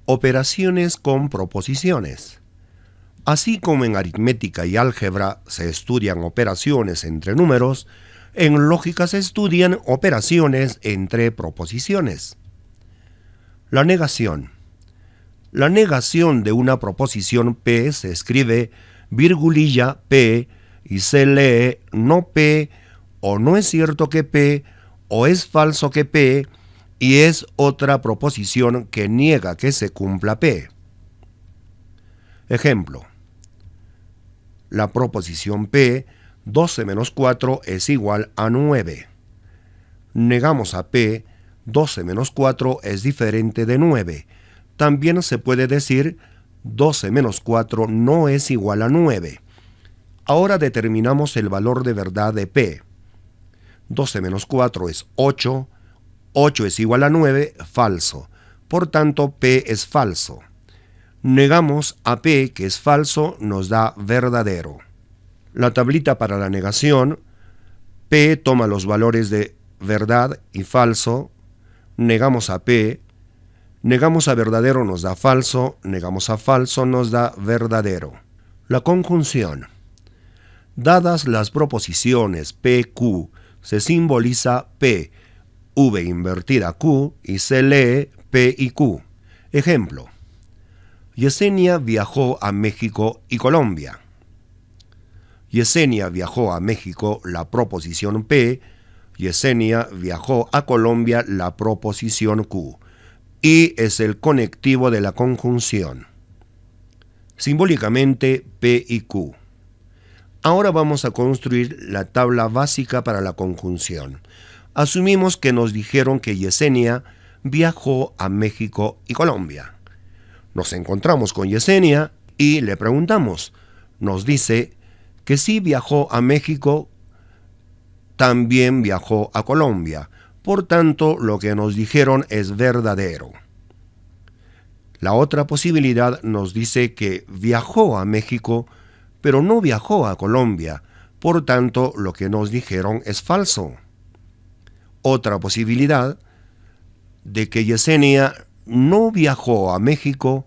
Operaciones con proposiciones. Así como en aritmética y álgebra se estudian operaciones entre números, en lógica se estudian operaciones entre proposiciones. La negación. La negación de una proposición P se escribe virgulilla P y se lee no P, o no es cierto que P, o es falso que P, y es otra proposición que niega que se cumpla P. Ejemplo. La proposición P, 12 menos 4 es igual a 9. Negamos a P, 12 menos 4 es diferente de 9. También se puede decir 12 menos 4 no es igual a 9. Ahora determinamos el valor de verdad de P. 12 menos 4 es 8. 8 es igual a 9, falso. Por tanto, P es falso. Negamos a P, que es falso, nos da verdadero. La tablita para la negación, P toma los valores de verdad y falso, negamos a P, negamos a verdadero nos da falso, negamos a falso nos da verdadero. La conjunción. Dadas las proposiciones P, Q, se simboliza P, V invertida Q y se lee P y Q. Ejemplo. Yesenia viajó a México y Colombia. Yesenia viajó a México, la proposición P. Yesenia viajó a Colombia, la proposición Q. Y es el conectivo de la conjunción. Simbólicamente P y Q. Ahora vamos a construir la tabla básica para la conjunción. Asumimos que nos dijeron que Yesenia viajó a México y Colombia. Nos encontramos con Yesenia y le preguntamos. Nos dice que sí viajó a México, también viajó a Colombia. Por tanto, lo que nos dijeron es verdadero. La otra posibilidad nos dice que viajó a México, pero no viajó a Colombia. Por tanto, lo que nos dijeron es falso. Otra posibilidad de que Yesenia no viajó a México,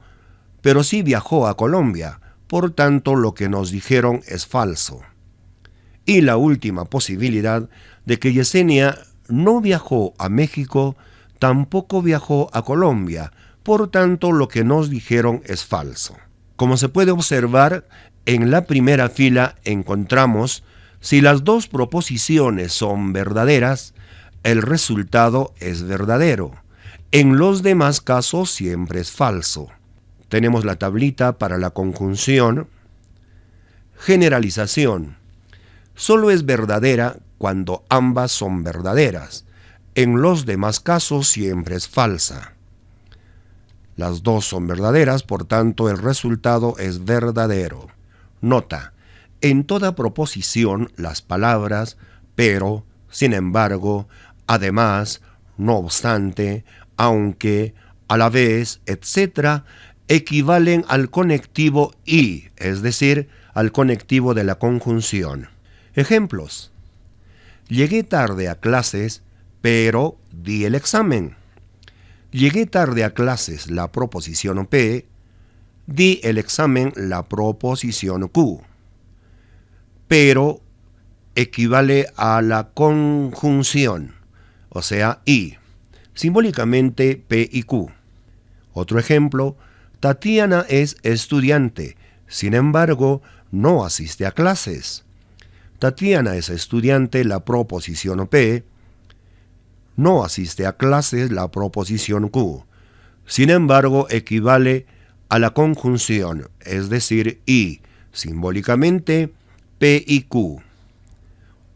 pero sí viajó a Colombia. Por tanto, lo que nos dijeron es falso. Y la última posibilidad de que Yesenia no viajó a México, tampoco viajó a Colombia. Por tanto, lo que nos dijeron es falso. Como se puede observar, en la primera fila encontramos, si las dos proposiciones son verdaderas, el resultado es verdadero. En los demás casos siempre es falso. Tenemos la tablita para la conjunción. Generalización. Solo es verdadera cuando ambas son verdaderas. En los demás casos siempre es falsa. Las dos son verdaderas, por tanto el resultado es verdadero. Nota. En toda proposición las palabras pero, sin embargo, además, no obstante, aunque, a la vez, etc., equivalen al conectivo y, es decir, al conectivo de la conjunción. Ejemplos. Llegué tarde a clases, pero di el examen. Llegué tarde a clases, la proposición P. Di el examen, la proposición Q. Pero equivale a la conjunción, o sea, y. Simbólicamente P y Q. Otro ejemplo. Tatiana es estudiante, sin embargo, no asiste a clases. Tatiana es estudiante, la proposición P. No asiste a clases, la proposición Q. Sin embargo, equivale a la conjunción, es decir, y. Simbólicamente, P y Q.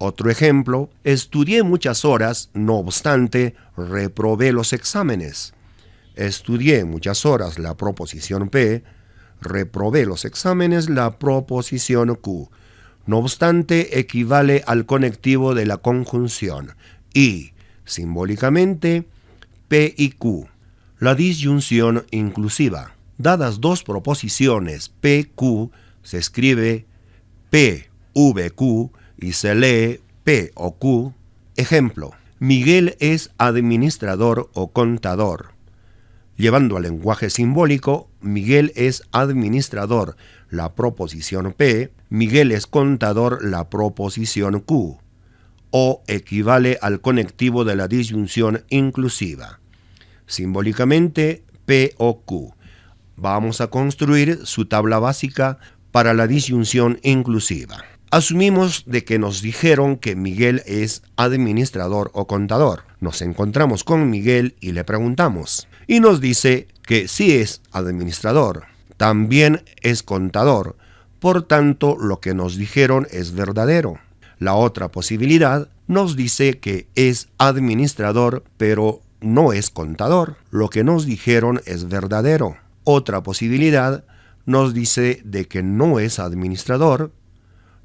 Otro ejemplo. Estudié muchas horas, no obstante, reprobé los exámenes. Estudié muchas horas, la proposición P. Reprobé los exámenes, la proposición Q. No obstante, equivale al conectivo de la conjunción. Y, simbólicamente, P y Q. La disyunción inclusiva. Dadas dos proposiciones P-Q, se escribe P-V-Q y se lee P o Q. Ejemplo. Miguel es administrador o contador. Llevando al lenguaje simbólico, Miguel es administrador, la proposición P, Miguel es contador, la proposición Q, o equivale al conectivo de la disyunción inclusiva. Simbólicamente, P o Q. Vamos a construir su tabla básica para la disyunción inclusiva. Asumimos de que nos dijeron que Miguel es administrador o contador. Nos encontramos con Miguel y le preguntamos. Y nos dice que sí es administrador, también es contador. Por tanto, lo que nos dijeron es verdadero. La otra posibilidad nos dice que es administrador, pero no es contador. Lo que nos dijeron es verdadero. Otra posibilidad nos dice de que no es administrador,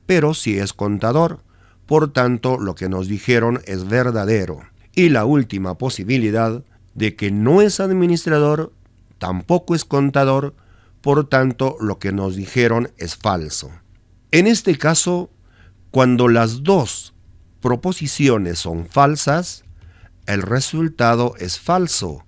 pero sí es contador. Por tanto, lo que nos dijeron es verdadero. Y la última posibilidad de que no es administrador, tampoco es contador, por tanto, lo que nos dijeron es falso. En este caso, cuando las dos proposiciones son falsas, el resultado es falso.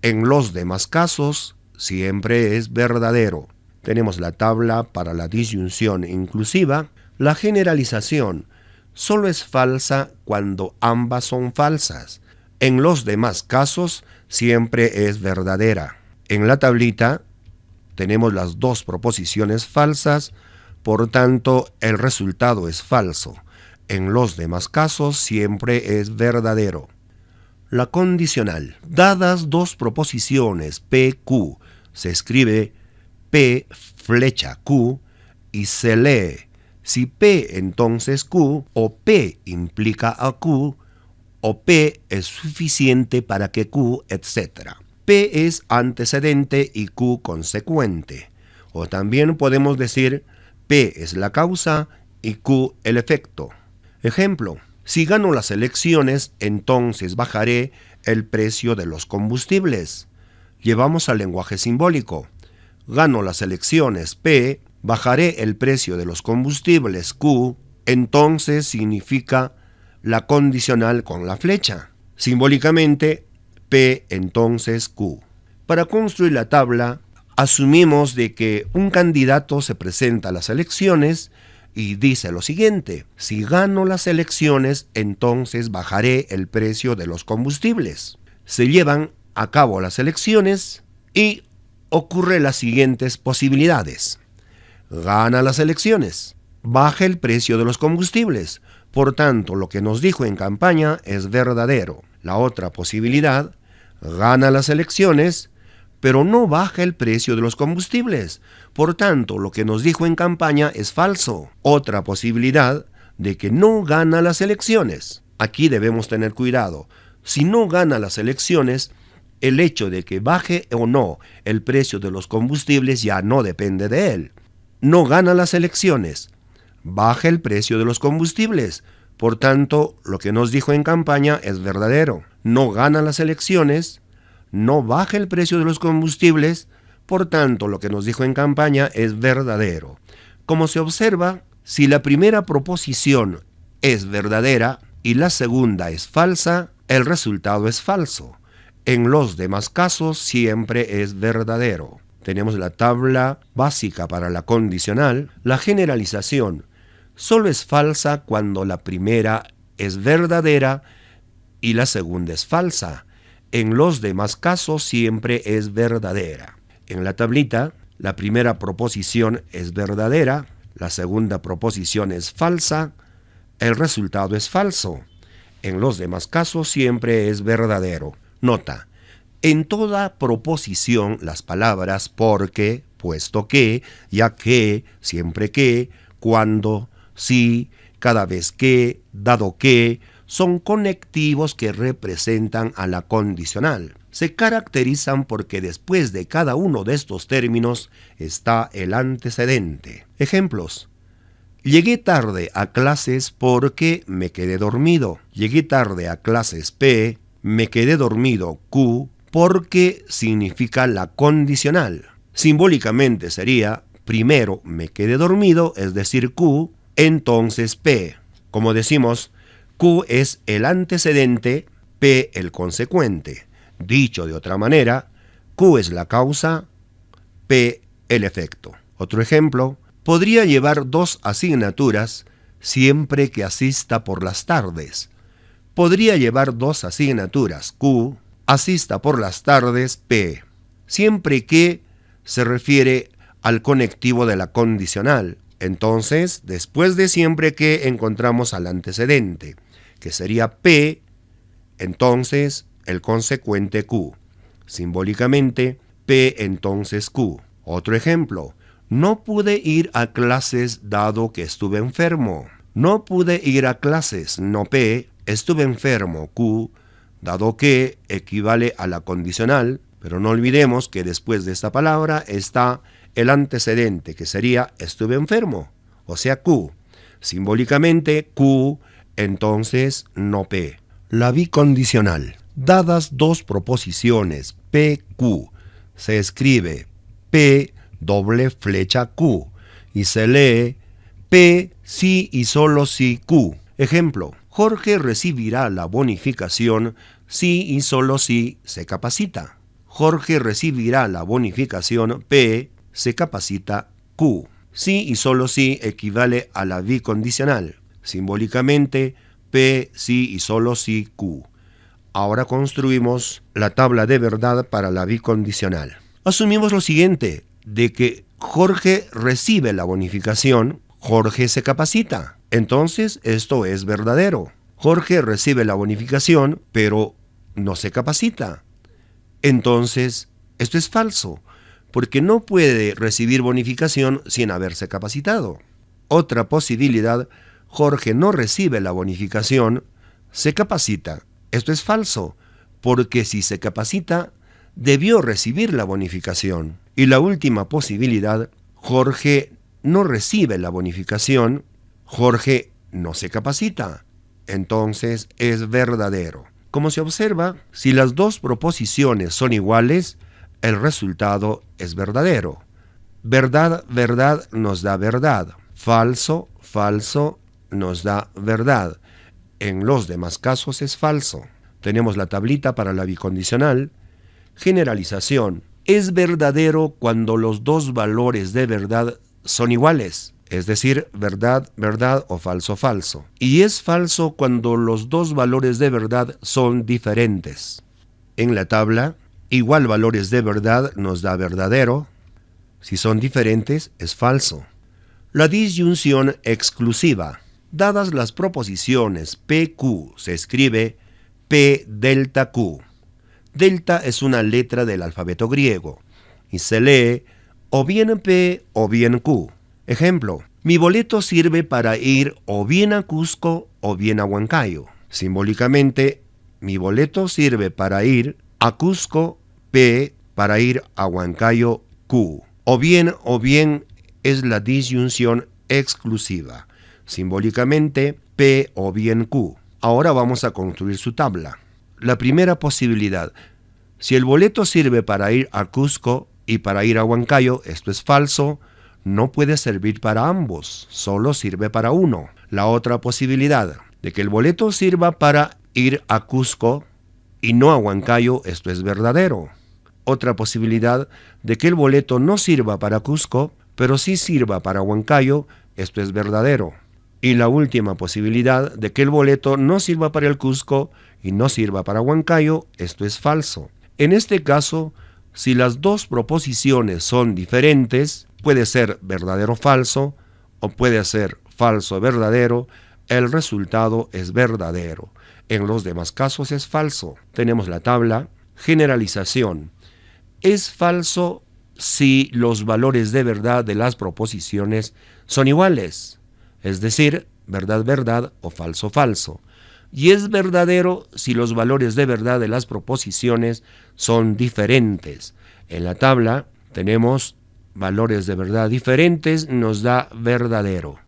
En los demás casos, siempre es verdadero. Tenemos la tabla para la disyunción inclusiva. La generalización solo es falsa cuando ambas son falsas. En los demás casos, siempre es verdadera. En la tablita tenemos las dos proposiciones falsas, por tanto, el resultado es falso. En los demás casos, siempre es verdadero. La condicional. Dadas dos proposiciones PQ, se escribe P flecha Q y se lee si P entonces Q, o P implica a Q, o P es suficiente para que Q, etc. P es antecedente y Q consecuente. O también podemos decir P es la causa y Q el efecto. Ejemplo, si gano las elecciones, entonces bajaré el precio de los combustibles. Llevamos al lenguaje simbólico. Gano las elecciones P, bajaré el precio de los combustibles Q, entonces significa la condicional con la flecha. Simbólicamente, P entonces Q. Para construir la tabla, asumimos de que un candidato se presenta a las elecciones y dice lo siguiente: si gano las elecciones, entonces bajaré el precio de los combustibles. Se llevan a cabo las elecciones y ocurre las siguientes posibilidades. Gana las elecciones, baja el precio de los combustibles. Por tanto, lo que nos dijo en campaña es verdadero. La otra posibilidad, gana las elecciones, pero no baja el precio de los combustibles. Por tanto, lo que nos dijo en campaña es falso. Otra posibilidad de que no gana las elecciones. Aquí debemos tener cuidado. Si no gana las elecciones, el hecho de que baje o no el precio de los combustibles ya no depende de él. No gana las elecciones, baja el precio de los combustibles. Por tanto, lo que nos dijo en campaña es verdadero. No gana las elecciones, no baja el precio de los combustibles. Por tanto, lo que nos dijo en campaña es verdadero. Como se observa, si la primera proposición es verdadera y la segunda es falsa, el resultado es falso. En los demás casos siempre es verdadero. Tenemos la tabla básica para la condicional. La generalización solo es falsa cuando la primera es verdadera y la segunda es falsa. En los demás casos siempre es verdadera. En la tablita, la primera proposición es verdadera, la segunda proposición es falsa, el resultado es falso. En los demás casos siempre es verdadero. Nota: en toda proposición las palabras porque, puesto que, ya que, siempre que, cuando, si, cada vez que, dado que, son conectivos que representan a la condicional. Se caracterizan porque después de cada uno de estos términos está el antecedente. Ejemplos: llegué tarde a clases porque me quedé dormido. Llegué tarde a clases P, me quedé dormido Q, porque significa la condicional. Simbólicamente sería: primero me quedé dormido, es decir Q, entonces P. Como decimos, Q es el antecedente, P el consecuente. Dicho de otra manera, Q es la causa, P el efecto. Otro ejemplo, podría llevar 2 asignaturas siempre que asista por las tardes. Podría llevar 2 asignaturas, Q, asista por las tardes, P. Siempre que se refiere al conectivo de la condicional. Entonces, después de siempre que encontramos al antecedente, que sería P, entonces el consecuente Q. Simbólicamente, P entonces Q. Otro ejemplo, no pude ir a clases dado que estuve enfermo. No pude ir a clases, no P, estuve enfermo, Q, dado que equivale a la condicional, pero no olvidemos que después de esta palabra está el antecedente, que sería estuve enfermo, o sea Q. Simbólicamente, Q, entonces no P. La bicondicional. Dadas 2 proposiciones PQ, se escribe P doble flecha Q y se lee P si y solo si Q. Ejemplo, Jorge recibirá la bonificación si y solo si se capacita. Jorge recibirá la bonificación P, se capacita Q. Si y solo si equivale a la bicondicional. Simbólicamente, P, si y solo si Q. Ahora construimos la tabla de verdad para la bicondicional. Asumimos lo siguiente, de que Jorge recibe la bonificación, Jorge se capacita. Entonces, esto es verdadero. Jorge recibe la bonificación, pero no se capacita. Entonces, esto es falso, porque no puede recibir bonificación sin haberse capacitado. Otra posibilidad, Jorge no recibe la bonificación, se capacita. Esto es falso, porque si se capacita, debió recibir la bonificación. Y la última posibilidad, Jorge no recibe la bonificación, Jorge no se capacita. Entonces es verdadero. Como se observa, si las 2 proposiciones son iguales, el resultado es verdadero. Verdad, verdad nos da verdad. Falso, falso nos da verdad. En los demás casos es falso. Tenemos la tablita para la bicondicional. Generalización. Es verdadero cuando los 2 valores de verdad son iguales. Es decir, verdad, verdad o falso, falso. Y es falso cuando los 2 valores de verdad son diferentes. En la tabla, igual valores de verdad nos da verdadero. Si son diferentes, es falso. La disyunción exclusiva. Dadas las proposiciones PQ, se escribe P delta Q. Delta es una letra del alfabeto griego y se lee o bien P o bien Q. Ejemplo, mi boleto sirve para ir o bien a Cusco o bien a Huancayo. Simbólicamente, mi boleto sirve para ir a Cusco, P, para ir a Huancayo, Q. O bien es la disyunción exclusiva. Simbólicamente, P o bien Q. Ahora vamos a construir su tabla. La primera posibilidad, si el boleto sirve para ir a Cusco y para ir a Huancayo, esto es falso, no puede servir para ambos, solo sirve para uno. La otra posibilidad, de que el boleto sirva para ir a Cusco y no a Huancayo, esto es verdadero. Otra posibilidad, de que el boleto no sirva para Cusco, pero sí sirva para Huancayo, esto es verdadero. Y la última posibilidad, de que el boleto no sirva para el Cusco y no sirva para Huancayo, esto es falso. En este caso, si las 2 proposiciones son diferentes, puede ser verdadero o falso, o puede ser falso o verdadero, el resultado es verdadero. En los demás casos es falso. Tenemos la tabla. Generalización. Es falso si los valores de verdad de las proposiciones son iguales, es decir, verdad, verdad o falso, falso. Y es verdadero si los valores de verdad de las proposiciones son diferentes. En la tabla tenemos valores de verdad diferentes, nos da verdadero.